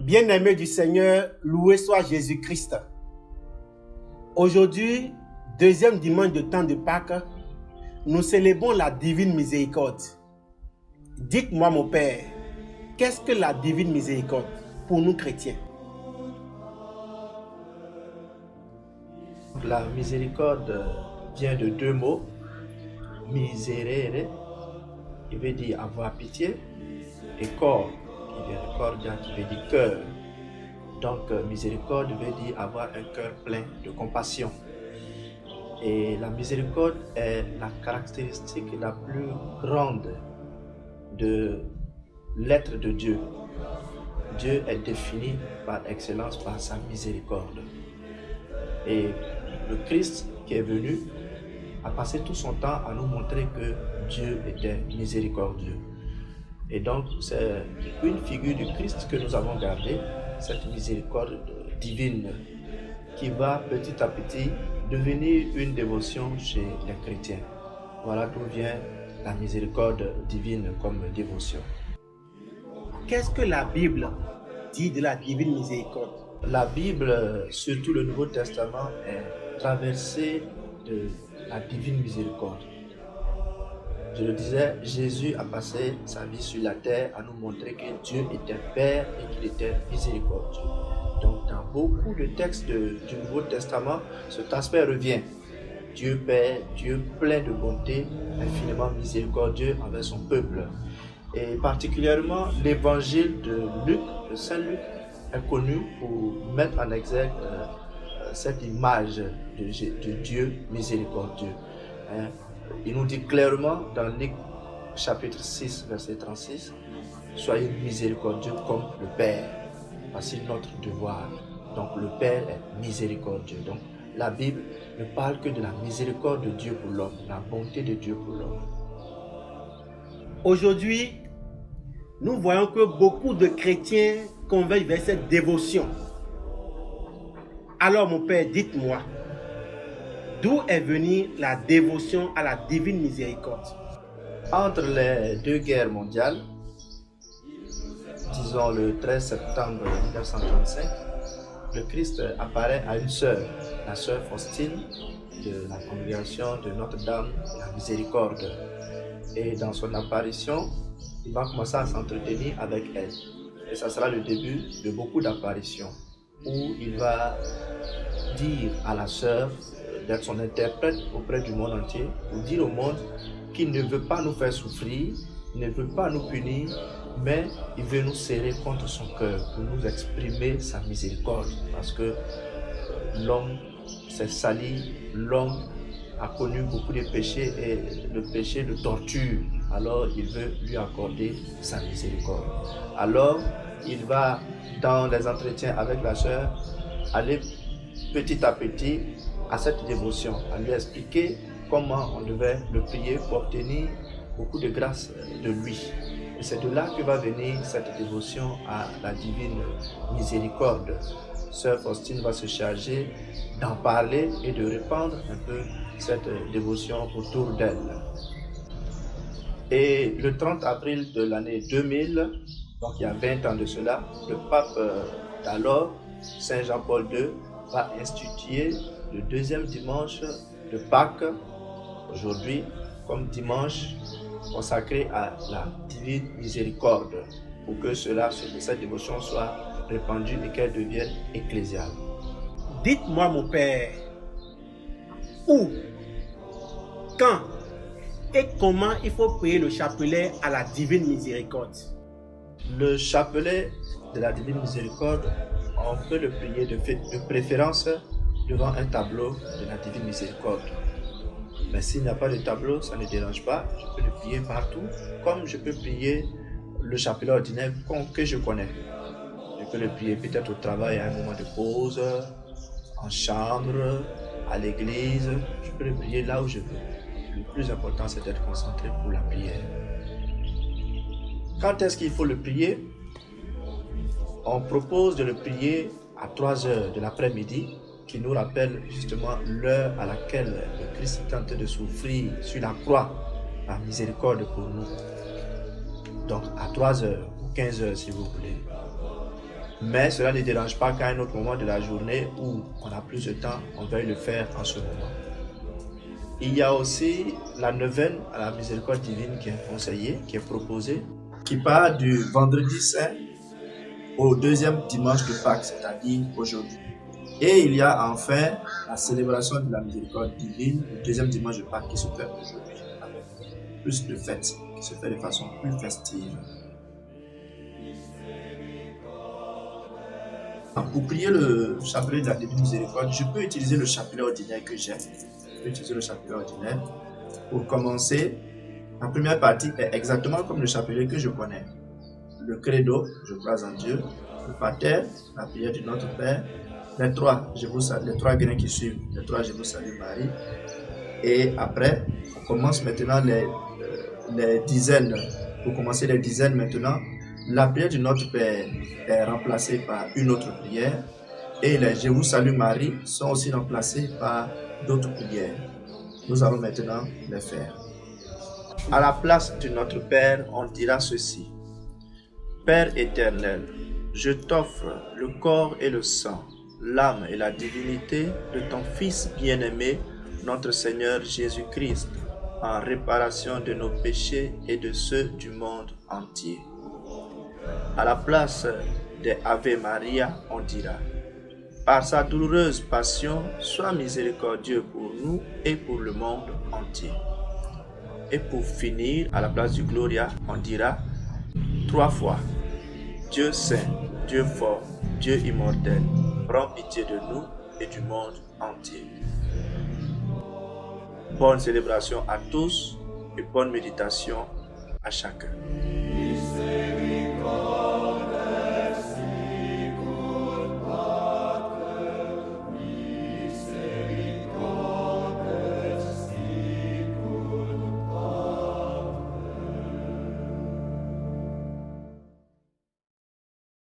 Bien-aimés du Seigneur, loué soit Jésus-Christ. Aujourd'hui, deuxième dimanche de temps de Pâques, nous célébrons la divine miséricorde. Dites-moi, mon Père, qu'est-ce que la divine miséricorde pour nous chrétiens? La miséricorde vient de deux mots, miserere, qui veut dire avoir pitié, et cor, qui vient de cordia, qui veut dire cœur. Donc miséricorde veut dire avoir un cœur plein de compassion. Et la miséricorde est la caractéristique la plus grande de l'être de Dieu. Dieu est défini par excellence par sa miséricorde. Et le Christ qui est venu a passé tout son temps à nous montrer que Dieu était miséricordieux. Et donc c'est une figure du Christ que nous avons gardée, cette miséricorde divine qui va petit à petit devenir une dévotion chez les chrétiens. Voilà d'où vient la miséricorde divine comme dévotion. Qu'est-ce que la Bible dit de la divine miséricorde? La Bible, surtout le Nouveau Testament, est traversée de la divine miséricorde. Je le disais, Jésus a passé sa vie sur la terre à nous montrer que Dieu était Père et qu'il était miséricordieux. Donc dans beaucoup de textes du Nouveau Testament, cet aspect revient. Dieu Père, Dieu plein de bonté, infiniment miséricordieux envers son peuple. Et particulièrement l'évangile de Luc, de Saint Luc, est connu pour mettre en exergue cette image de Dieu miséricordieux. Il nous dit clairement dans Luc chapitre 6, verset 36, « Soyez miséricordieux comme le Père ». Voici notre devoir. Donc le Père est miséricordieux. Donc la Bible ne parle que de la miséricorde de Dieu pour l'homme, la bonté de Dieu pour l'homme. Aujourd'hui, nous voyons que beaucoup de chrétiens convergent vers cette dévotion. Alors mon Père, dites-moi, d'où est venue la dévotion à la divine miséricorde? Entre les deux guerres mondiales, disons le 13 septembre 1935, le Christ apparaît à une sœur, la sœur Faustine de la congrégation de Notre-Dame de la Miséricorde. Et dans son apparition, il va commencer à s'entretenir avec elle. Et ça sera le début de beaucoup d'apparitions où il va dire à la sœur d'être son interprète auprès du monde entier pour dire au monde qu'il ne veut pas nous faire souffrir, il ne veut pas nous punir, mais il veut nous serrer contre son cœur pour nous exprimer sa miséricorde. Parce que l'homme s'est sali, l'homme a connu beaucoup de péchés et le péché le torture. Alors il veut lui accorder sa miséricorde. Alors il va dans les entretiens avec la sœur aller petit à petit à cette dévotion, à lui expliquer comment on devait le prier pour obtenir beaucoup de grâce de lui. Et c'est de là que va venir cette dévotion à la divine miséricorde. Sœur Faustine va se charger d'en parler et de répandre un peu cette dévotion autour d'elle. Et le 30 avril de l'année 2000, donc il y a 20 ans de cela, le pape d'alors, Saint Jean-Paul II, va instituer le deuxième dimanche de Pâques, aujourd'hui, comme dimanche consacré à la divine miséricorde, pour que cette dévotion soit répandue et qu'elle devienne ecclésiale. Dites-moi, mon Père, où, quand et comment il faut prier le chapelet à la divine miséricorde? Le chapelet de la divine miséricorde, on peut le prier de préférence devant un tableau de la divine miséricorde. Mais s'il n'y a pas de tableau, ça ne dérange pas. Je peux le prier partout, comme je peux prier le chapelet ordinaire que je connais. Je peux le prier peut-être au travail à un moment de pause, en chambre, à l'église. Je peux le prier là où je veux. Le plus important, c'est d'être concentré pour la prière. Quand est-ce qu'il faut le prier? On propose de le prier à 3 heures de l'après-midi, qui nous rappelle justement l'heure à laquelle le Christ est en train de souffrir sur la croix, la miséricorde pour nous. Donc à 3 heures ou 15 heures si vous voulez. Mais cela ne dérange pas qu'à un autre moment de la journée où on a plus de temps, on veuille le faire en ce moment. Il y a aussi la neuvaine à la miséricorde divine qui est conseillée, qui est proposée, qui part du vendredi saint au deuxième dimanche de Pâques, c'est-à-dire aujourd'hui. Et il y a enfin la célébration de la miséricorde divine, le deuxième dimanche de Pâques qui se fait aujourd'hui, avec plus de fêtes, qui se fait de façon plus festive. Pour prier le chapelet de la divine miséricorde, je peux utiliser le chapelet ordinaire que j'ai. Je peux utiliser le chapelet ordinaire. Pour commencer, la première partie est exactement comme le chapelet que je connais. Le credo, je crois en Dieu. Le pater, la prière du Notre Père. Les trois grains qui suivent. Les trois, je vous salue Marie. Et après, on commence maintenant les dizaines. Pour commencer les dizaines maintenant, la prière du Notre Père est remplacée par une autre prière. Et les Je vous salue Marie sont aussi remplacés par d'autres prières. Nous allons maintenant les faire. À la place du Notre Père, on dira ceci. Père éternel, je t'offre le corps et le sang, l'âme et la divinité de ton Fils bien-aimé, notre Seigneur Jésus-Christ, en réparation de nos péchés et de ceux du monde entier. À la place des Ave Maria, on dira, par sa douloureuse passion, sois miséricordieux pour nous et pour le monde entier. Et pour finir, à la place du Gloria, on dira 3 fois, Dieu saint, Dieu fort, Dieu immortel, prends pitié de nous et du monde entier. Bonne célébration à tous et bonne méditation à chacun.